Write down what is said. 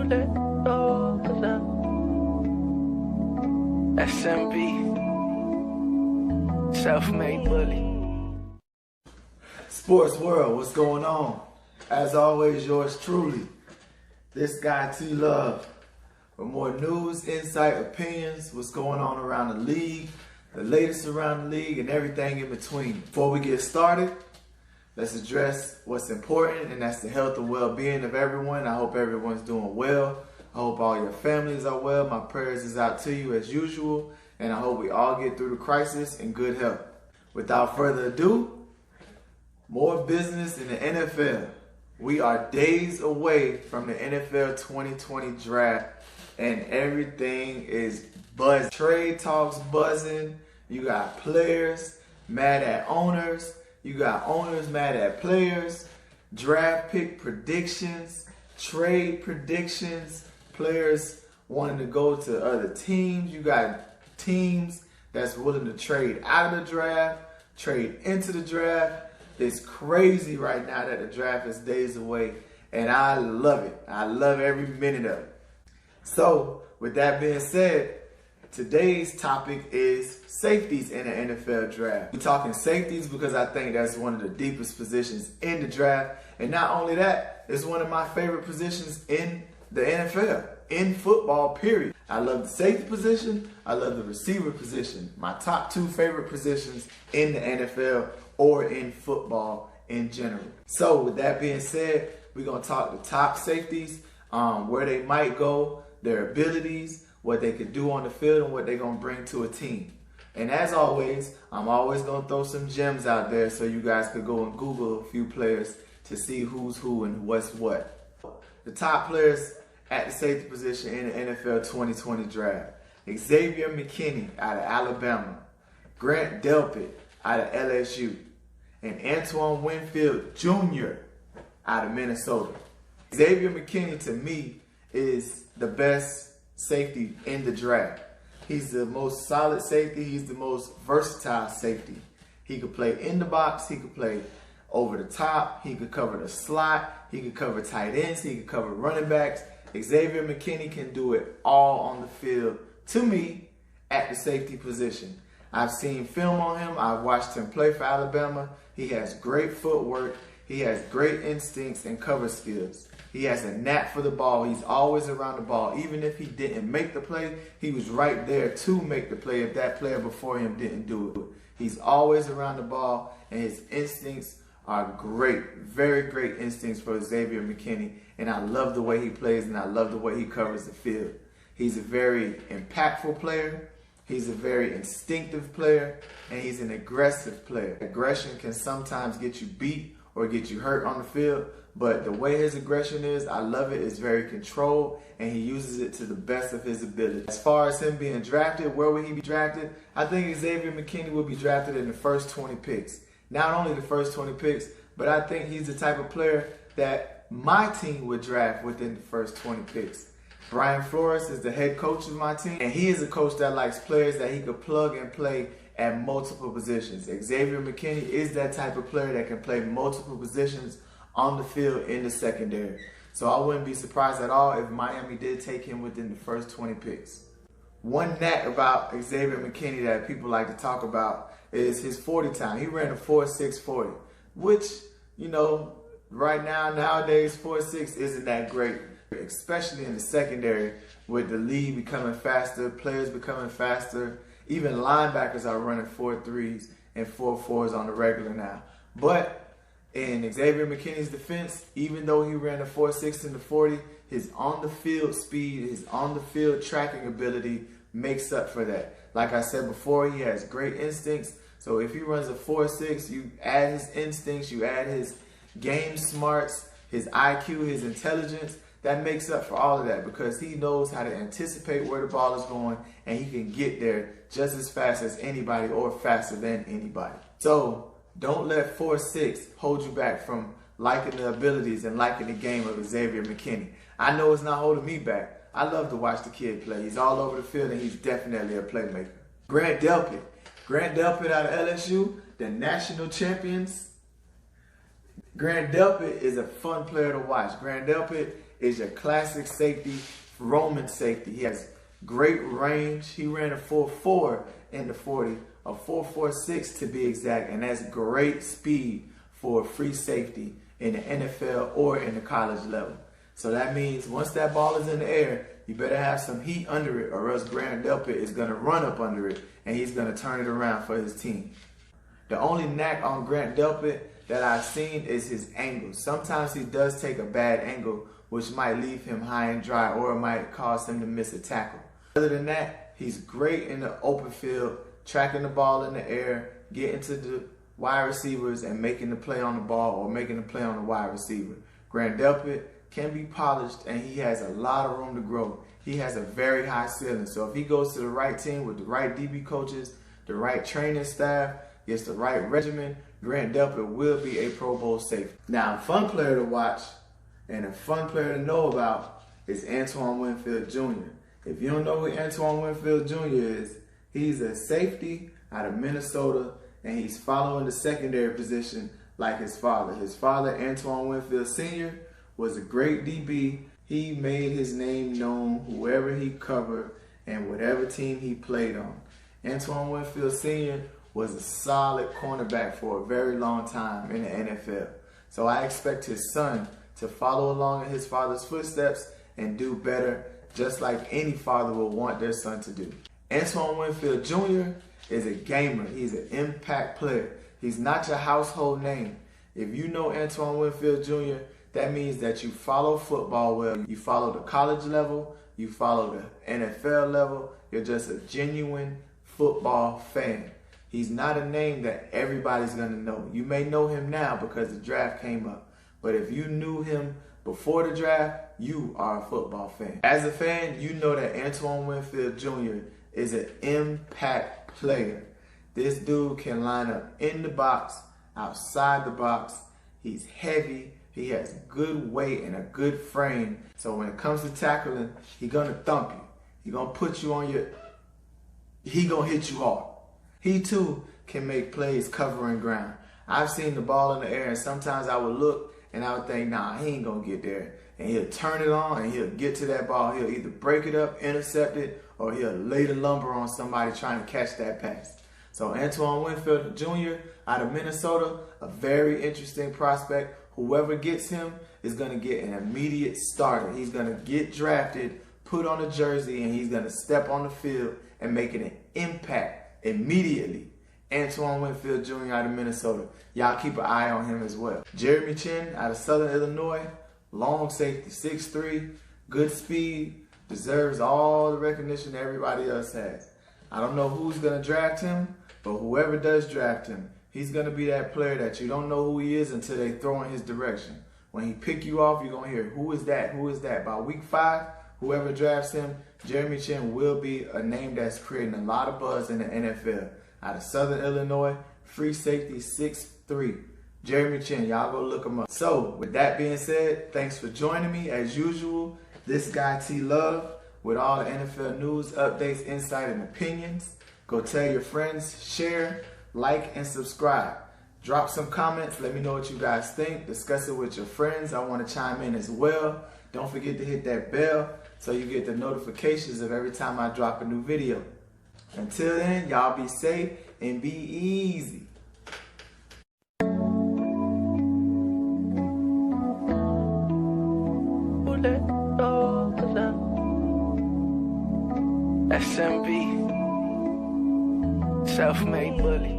let go, 'cause I'm SMB, self-made bully. Sports world, what's going on? As always, yours truly, Thisguy tlove. For more news, insight, opinions, what's going on around the league, the latest around the league, and everything in between. Before we get started, let's address what's important, and that's the health and well-being of everyone. I hope everyone's doing well. I hope all your families are well. My prayers is out to you as usual, and I hope we all get through the crisis in good health. Without further ado, more business in the NFL. We are days away from the NFL 2020 draft, and everything is buzzing. Trade talks buzzing. You got players mad at owners. You got owners mad at players. Draft pick predictions, trade predictions, players wanting to go to other teams. You got teams that's willing to trade out of the draft, trade into the draft. It's crazy right now that the draft is days away, and I love it. I love every minute of it. So, with that being said, today's topic is safeties in the NFL draft. We're talking safeties because I think that's one of the deepest positions in the draft, and not only that, it's one of my favorite positions in the NFL, in football, period. I love the safety position. I love the receiver position. My top two favorite positions in the NFL or in football in general. So with that being said, we're going to talk the top safeties, where they might go, their abilities, what they could do on the field, and what they're going to bring to a team. And as always, I'm always going to throw some gems out there so you guys could go and Google a few players to see who's who and what's what. The top players at the safety position in the NFL 2020 draft: Xavier McKinney out of Alabama, Grant Delpit out of LSU, and Antoine Winfield Jr. out of Minnesota. Xavier McKinney, to me, is the best safety in the draft. He's the most solid safety. He's the most versatile safety. He could play in the box. He could play over the top. He could cover the slot. He could cover tight ends. He could cover running backs. Xavier McKinney can do it all on the field, to me, at the safety position. I've seen film on him. I've watched him play for Alabama. He has great footwork. He has great instincts and cover skills. He has a knack for the ball. He's always around the ball. Even if he didn't make the play, he was right there to make the play if that player before him didn't do it. He's always around the ball, and his instincts are great. Very great instincts for Xavier McKinney, and I love the way he plays, and I love the way he covers the field. He's a very impactful player. He's a very instinctive player, and he's an aggressive player. Aggression can sometimes get you beat or get you hurt on the field, but the way his aggression is, I love it. It's very controlled, and he uses it to the best of his ability. As far as him being drafted, where would he be drafted? I think Xavier McKinney would be drafted in the first 20 picks. Not only the first 20 picks, but I think he's the type of player that my team would draft within the first 20 picks. Brian Flores is the head coach of my team, and he is a coach that likes players that he could plug and play at multiple positions. Xavier McKinney is that type of player that can play multiple positions on the field in the secondary. So I wouldn't be surprised at all if Miami did take him within the first 20 picks. One knack about Xavier McKinney that people like to talk about is his 40 time. He ran a 4.6 40, which, you know, right now, nowadays, 4.6 isn't that great, especially in the secondary with the league becoming faster, players becoming faster. Even linebackers are running 4.3s and 4.4s on the regular now. But in Xavier McKinney's defense, even though he ran a 4.6 in the 40, his on-the-field speed, his on-the-field tracking ability makes up for that. Like I said before, he has great instincts. So if he runs a 4.6, you add his instincts, you add his game smarts, his IQ, his intelligence, that makes up for all of that because he knows how to anticipate where the ball is going, and he can get there just as fast as anybody or faster than anybody. So don't let 4.6 hold you back from liking the abilities and liking the game of Xavier McKinney. I know it's not holding me back. I love to watch the kid play. He's all over the field, and he's definitely a playmaker. Grant Delpit. Grant Delpit out of LSU, the national champions. Grant Delpit is a fun player to watch. Grant Delpit is your classic safety, Roman safety. He has great range. He ran a 4.4 in the 40, a 4.46 to be exact, and that's great speed for a free safety in the NFL or in the college level. So that means once that ball is in the air, you better have some heat under it, or else Grant Delpit is going to run up under it and he's going to turn it around for his team. The only knack on Grant Delpit that I've seen is his angle. Sometimes he does take a bad angle, which might leave him high and dry, or it might cause him to miss a tackle. Other than that, he's great in the open field, tracking the ball in the air, getting to the wide receivers and making the play on the ball or making the play on the wide receiver. Grant Delpit can be polished and he has a lot of room to grow. He has a very high ceiling. So if he goes to the right team with the right DB coaches, the right training staff, gets the right regimen, Grant Delpit will be a Pro Bowl safety. Now, a fun player to watch and a fun player to know about is Antoine Winfield Jr. If you don't know who Antoine Winfield Jr. is, he's a safety out of Minnesota, and he's following the secondary position like his father. His father, Antoine Winfield Sr., was a great DB. He made his name known whoever he covered and whatever team he played on. Antoine Winfield Sr. was a solid cornerback for a very long time in the NFL. So I expect his son to follow along in his father's footsteps and do better, just like any father will want their son to do. Antoine Winfield Jr. is a gamer. He's an impact player. He's not your household name. If you know Antoine Winfield Jr., that means that you follow football well. You follow the college level. You follow the NFL level. You're just a genuine football fan. He's not a name that everybody's going to know. You may know him now because the draft came up. But if you knew him before the draft, you are a football fan. As a fan, you know that Antoine Winfield Jr. is an impact player. This dude can line up in the box, outside the box. He's heavy. He has good weight and a good frame. So when it comes to tackling, he's going to thump you. He's going to put you on he's going to hit you hard. He too can make plays covering ground. I've seen the ball in the air and sometimes I would look and I would think, nah, he ain't going to get there. And he'll turn it on and he'll get to that ball. He'll either break it up, intercept it, or he'll lay the lumber on somebody trying to catch that pass. So Antoine Winfield Jr. out of Minnesota, a very interesting prospect. Whoever gets him is going to get an immediate starter. He's going to get drafted, put on a jersey, and he's going to step on the field and make an impact immediately. Antoine Winfield Jr. out of Minnesota. Y'all keep an eye on him as well. Jeremy Chin out of Southern Illinois, long safety, 6'3", good speed, deserves all the recognition everybody else has. I don't know who's going to draft him, but whoever does draft him, he's going to be that player that you don't know who he is until they throw in his direction. When he pick you off, you're going to hear, who is that? Who is that? By week 5, whoever drafts him, Jeremy Chin will be a name that's creating a lot of buzz in the NFL. Out of Southern Illinois, free safety, 6'3". Jeremy Chin, y'all go look him up. So, with that being said, thanks for joining me. As usual, this guy T-Love with all the NFL news, updates, insight, and opinions. Go tell your friends, share, like, and subscribe. Drop some comments. Let me know what you guys think. Discuss it with your friends. I want to chime in as well. Don't forget to hit that bell so you get the notifications of every time I drop a new video. Until then, y'all be safe and be easy. SMB, self-made bully.